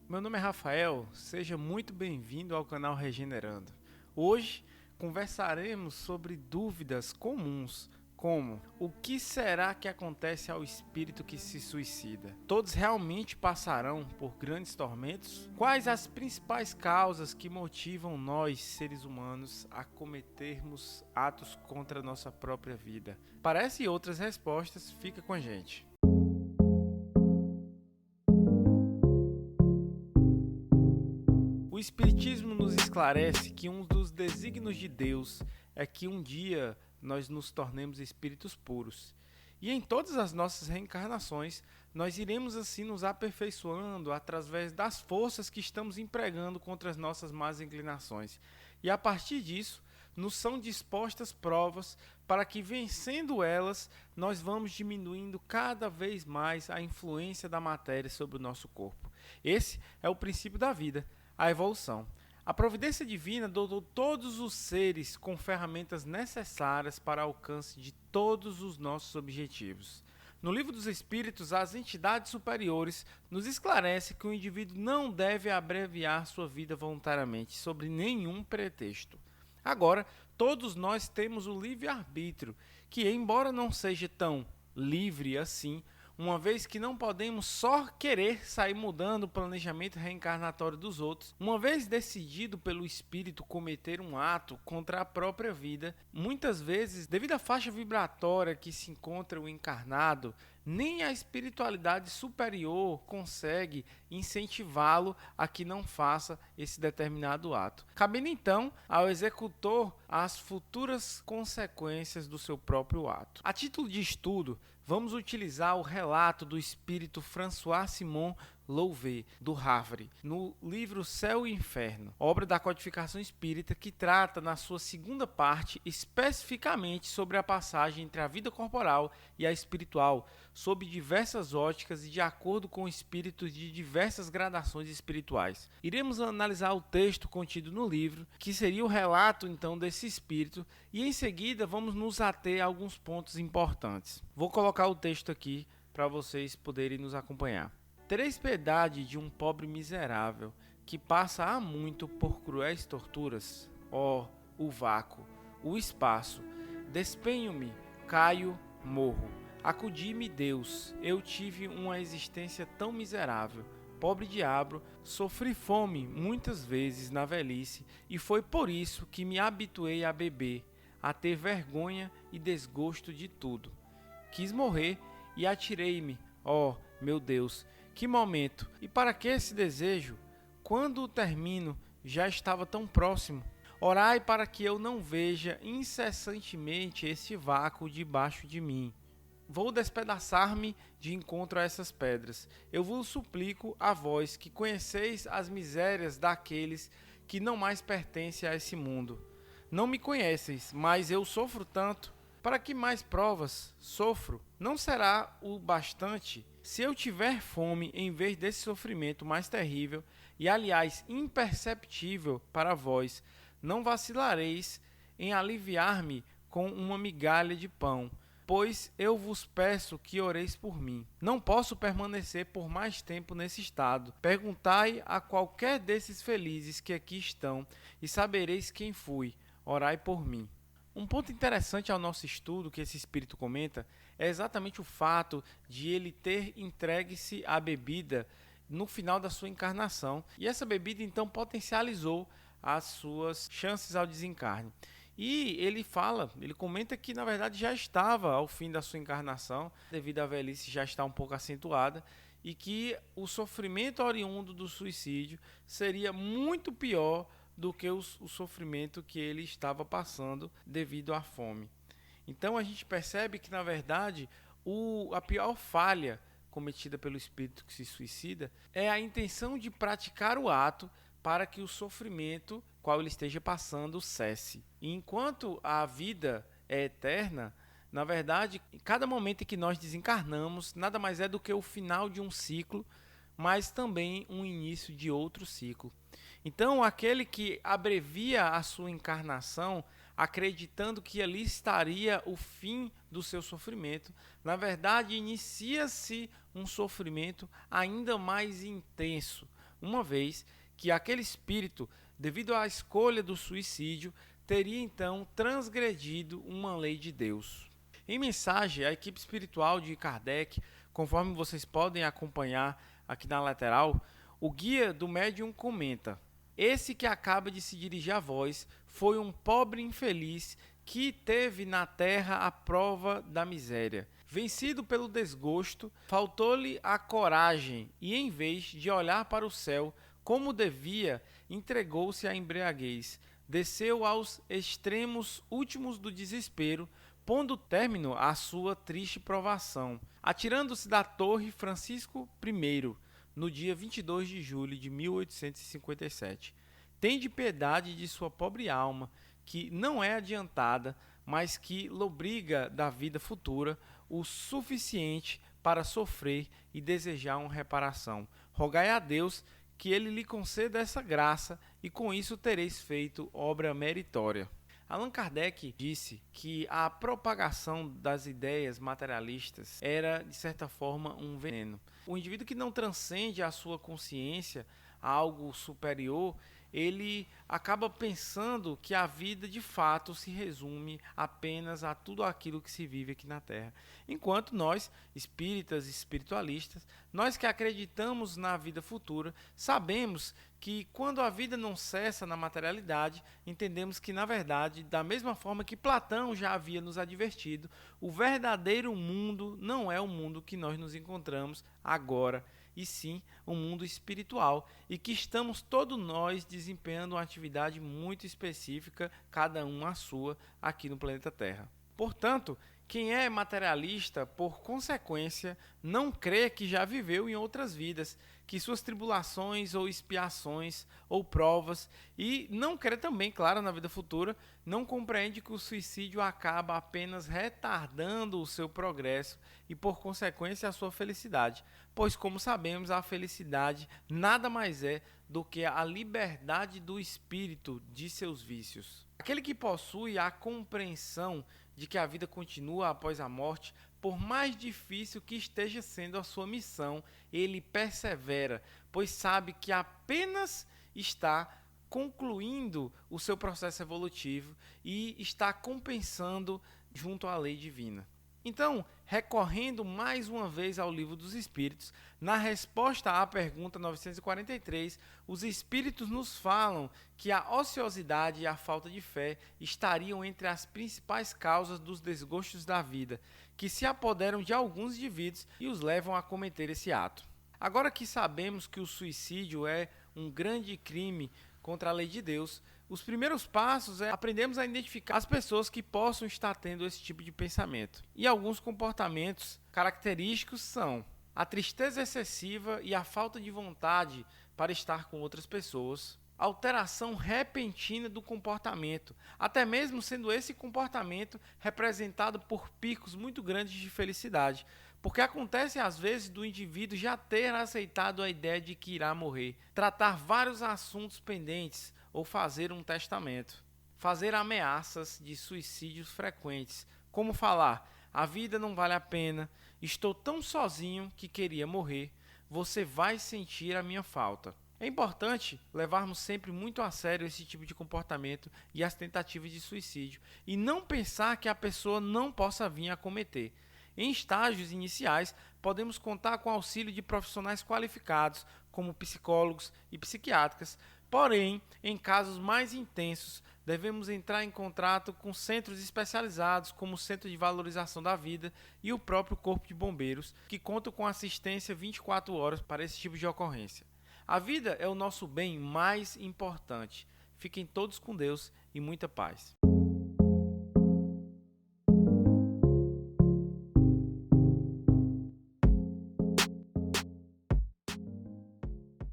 Meu nome é Rafael, seja muito bem-vindo ao canal Regenerando. Hoje conversaremos sobre dúvidas comuns, como o que será que acontece ao espírito que se suicida? Todos realmente passarão por grandes tormentos? Quais as principais causas que motivam nós, seres humanos, a cometermos atos contra a nossa própria vida? Para essa e outras respostas, fica com a gente. O Espiritismo nos esclarece que um dos desígnios de Deus é que um dia nós nos tornemos espíritos puros. E em todas as nossas reencarnações, nós iremos assim nos aperfeiçoando através das forças que estamos empregando contra as nossas más inclinações. E a partir disso, nos são dispostas provas para que, vencendo elas, nós vamos diminuindo cada vez mais a influência da matéria sobre o nosso corpo. Esse é o princípio da vida. A evolução. A providência divina dotou todos os seres com ferramentas necessárias para o alcance de todos os nossos objetivos. No Livro dos Espíritos, as entidades superiores nos esclarecem que o indivíduo não deve abreviar sua vida voluntariamente, sob nenhum pretexto. Agora, todos nós temos o livre-arbítrio, que, embora não seja tão livre assim, uma vez que não podemos só querer sair mudando o planejamento reencarnatório dos outros, uma vez decidido pelo espírito cometer um ato contra a própria vida, muitas vezes, devido à faixa vibratória que se encontra o encarnado, nem a espiritualidade superior consegue incentivá-lo a que não faça esse determinado ato. Cabendo então ao executor as futuras consequências do seu próprio ato. A título de estudo, vamos utilizar o relato do espírito François Simon Louvet, do Havre, no livro Céu e Inferno, obra da codificação espírita que trata, na sua segunda parte, especificamente sobre a passagem entre a vida corporal e a espiritual, sob diversas óticas e de acordo com espíritos de diversas gradações espirituais. Iremos analisar o texto contido no livro, que seria o relato então desse espírito, e em seguida vamos nos ater a alguns pontos importantes. Vou colocar o texto aqui para vocês poderem nos acompanhar. Tereis piedade de um pobre miserável que passa há muito por cruéis torturas? Ó, o vácuo, o espaço, despenho-me, caio, morro. Acudi-me Deus, eu tive uma existência tão miserável. Pobre diabo, sofri fome muitas vezes na velhice e foi por isso que me habituei a beber, a ter vergonha e desgosto de tudo. Quis morrer e atirei-me, ó, meu Deus, que momento! E para que esse desejo? Quando o termino, já estava tão próximo. Orai para que eu não veja incessantemente esse vácuo debaixo de mim. Vou despedaçar-me de encontro a essas pedras. Eu vos suplico a vós que conheceis as misérias daqueles que não mais pertencem a esse mundo. Não me conheceis, mas eu sofro tanto. Para que mais provas sofro? Não será o bastante se eu tiver fome em vez desse sofrimento mais terrível e, aliás, imperceptível para vós? Não vacilareis em aliviar-me com uma migalha de pão, pois eu vos peço que oreis por mim. Não posso permanecer por mais tempo nesse estado. Perguntai a qualquer desses felizes que aqui estão e sabereis quem fui. Orai por mim. Um ponto interessante ao nosso estudo que esse espírito comenta é exatamente o fato de ele ter entregue-se à bebida no final da sua encarnação. E essa bebida então potencializou as suas chances ao desencarne. E ele comenta que na verdade já estava ao fim da sua encarnação, devido à velhice já está um pouco acentuada, e que o sofrimento oriundo do suicídio seria muito pior do que o sofrimento que ele estava passando devido à fome. Então a gente percebe que, na verdade, a pior falha cometida pelo espírito que se suicida é a intenção de praticar o ato para que o sofrimento qual ele esteja passando cesse. E enquanto a vida é eterna, na verdade, cada momento em que nós desencarnamos nada mais é do que o final de um ciclo, mas também um início de outro ciclo. Então, aquele que abrevia a sua encarnação, acreditando que ali estaria o fim do seu sofrimento, na verdade, inicia-se um sofrimento ainda mais intenso, uma vez que aquele espírito, devido à escolha do suicídio, teria então transgredido uma lei de Deus. Em mensagem, a equipe espiritual de Kardec, conforme vocês podem acompanhar aqui na lateral, o guia do médium comenta: esse que acaba de se dirigir a vós foi um pobre infeliz que teve na terra a prova da miséria. Vencido pelo desgosto, faltou-lhe a coragem e, em vez de olhar para o céu como devia, entregou-se à embriaguez. Desceu aos extremos últimos do desespero, pondo término à sua triste provação. Atirando-se da torre Francisco I, no dia 22 de julho de 1857. Tende piedade de sua pobre alma, que não é adiantada, mas que lobriga da vida futura o suficiente para sofrer e desejar uma reparação. Rogai a Deus que ele lhe conceda essa graça, e com isso tereis feito obra meritória. Allan Kardec disse que a propagação das ideias materialistas era, de certa forma, um veneno. O indivíduo que não transcende a sua consciência a algo superior, ele acaba pensando que a vida de fato se resume apenas a tudo aquilo que se vive aqui na Terra. Enquanto nós, espíritas e espiritualistas, nós que acreditamos na vida futura, sabemos que quando a vida não cessa na materialidade, entendemos que, na verdade, da mesma forma que Platão já havia nos advertido, o verdadeiro mundo não é o mundo que nós nos encontramos agora, e sim um mundo espiritual, e que estamos todos nós desempenhando uma atividade muito específica, cada um a sua, aqui no planeta Terra. Portanto, quem é materialista, por consequência, não crê que já viveu em outras vidas, que suas tribulações ou expiações ou provas, e não crê também, claro, na vida futura, não compreende que o suicídio acaba apenas retardando o seu progresso e, por consequência, a sua felicidade. Pois, como sabemos, a felicidade nada mais é do que a liberdade do espírito de seus vícios. Aquele que possui a compreensão de que a vida continua após a morte, por mais difícil que esteja sendo a sua missão, ele persevera, pois sabe que apenas está concluindo o seu processo evolutivo e está compensando junto à lei divina. Então, recorrendo mais uma vez ao Livro dos Espíritos, na resposta à pergunta 943, os Espíritos nos falam que a ociosidade e a falta de fé estariam entre as principais causas dos desgostos da vida, que se apoderam de alguns indivíduos e os levam a cometer esse ato. Agora que sabemos que o suicídio é um grande crime contra a lei de Deus, os primeiros passos é aprendermos a identificar as pessoas que possam estar tendo esse tipo de pensamento. E alguns comportamentos característicos são a tristeza excessiva e a falta de vontade para estar com outras pessoas, alteração repentina do comportamento, até mesmo sendo esse comportamento representado por picos muito grandes de felicidade, porque acontece às vezes do indivíduo já ter aceitado a ideia de que irá morrer, tratar vários assuntos pendentes ou fazer um testamento, fazer ameaças de suicídios frequentes, como falar: a vida não vale a pena, estou tão sozinho que queria morrer, você vai sentir a minha falta. É importante levarmos sempre muito a sério esse tipo de comportamento e as tentativas de suicídio, e não pensar que a pessoa não possa vir a cometer. Em estágios iniciais, podemos contar com o auxílio de profissionais qualificados, como psicólogos e psiquiatras. Porém, em casos mais intensos, devemos entrar em contato com centros especializados, como o Centro de Valorização da Vida e o próprio Corpo de Bombeiros, que contam com assistência 24 horas para esse tipo de ocorrência. A vida é o nosso bem mais importante. Fiquem todos com Deus e muita paz.